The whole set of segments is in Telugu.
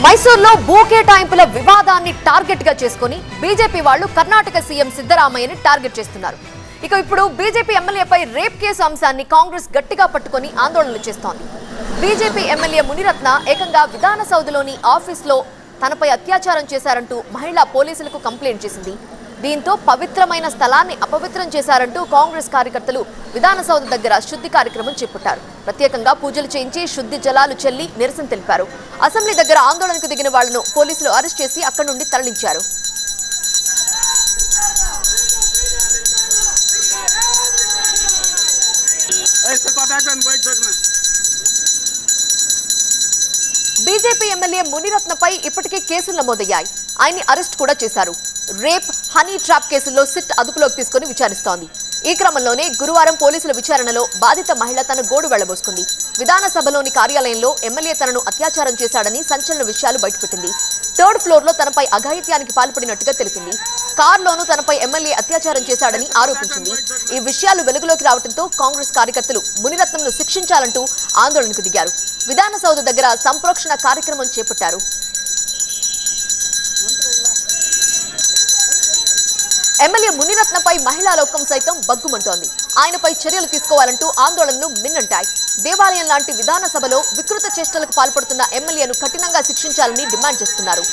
మైసూర్లో భూ కేటాయింపుల వివాదాన్ని టార్గెట్ గా చేసుకుని బీజేపీ వాళ్ళు కర్ణాటక సీఎం సిద్ధరామయ్యని టార్గెట్ చేస్తున్నారు. ఇప్పుడు బీజేపీ ఎమ్మెల్యేపై రేప్ కేసు అంశాన్ని కాంగ్రెస్ గట్టిగా పట్టుకొని ఆందోళనలు చేస్తోంది. బీజేపీ ఎమ్మెల్యే మునిరత్న ఏకంగా విధాన సౌధలోని ఆఫీస్లో తనపై అత్యాచారం చేశారంటూ మహిళా పోలీసులకు కంప్లైంట్ చేసింది. దీంతో పవిత్రమైన స్థలాన్ని అపవిత్రం చేశారంటూ కాంగ్రెస్ కార్యకర్తలు విధాన సౌధ దగ్గర శుద్ధి కార్యక్రమం చేపట్టారు. ప్రత్యేకంగా పూజలు చేయించి శుద్ధి జలాలు చెల్లి నిరసన తెలిపారు. అసెంబ్లీ దగ్గర ఆందోళనకు దిగిన వాళ్లను పోలీసులు అరెస్ట్ చేసి అక్కడి నుండి తరలించారు. బీజేపీ ఎమ్మెల్యే మునిరత్నపై ఇప్పటికే కేసులు నమోదయ్యాయి. ఆయన్ని అరెస్ట్ కూడా చేశారు. రేప్, హనీ ట్రాప్ కేసుల్లో సిట్ అదుపులోకి తీసుకుని విచారిస్తోంది. ఈ క్రమంలోనే గురువారం పోలీసుల విచారణలో బాధిత మహిళ తన గోడు వెళ్లబోసుకుంది. విధానసభలోని కార్యాలయంలో ఎమ్మెల్యే తనను అత్యాచారం చేశాడని సంచలన విషయాలు బయటపెట్టింది. థర్డ్ ఫ్లోర్ లో తనపై అఘాయిత్యానికి పాల్పడినట్టుగా తెలిపింది. కార్లోనూ తనపై ఎమ్మెల్యే అత్యాచారం చేశాడని ఆరోపించింది. ఈ విషయాలు వెలుగులోకి రావడంతో కాంగ్రెస్ కార్యకర్తలు మునిరత్నంను శిక్షించాలంటూ ఆందోళనకు దిగారు. విధాన సౌధ దగ్గర సంప్రోక్షణ కార్యక్రమం చేపట్టారు. ఎమ్మెల్యే మునిరత్నపై మహిళా లోకం సైతం బగ్గుమంటోంది. ఆయనపై చర్యలు తీసుకోవాలంటూ ఆందోళనలు మిన్నంటాయి. దేవాలయం లాంటి విధాన సభలో వికృత చేష్టలకు పాల్పడుతున్న ఎమ్మెల్యేను కఠినంగా శిక్షించాలని డిమాండ్ చేస్తున్నారు.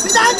విధాన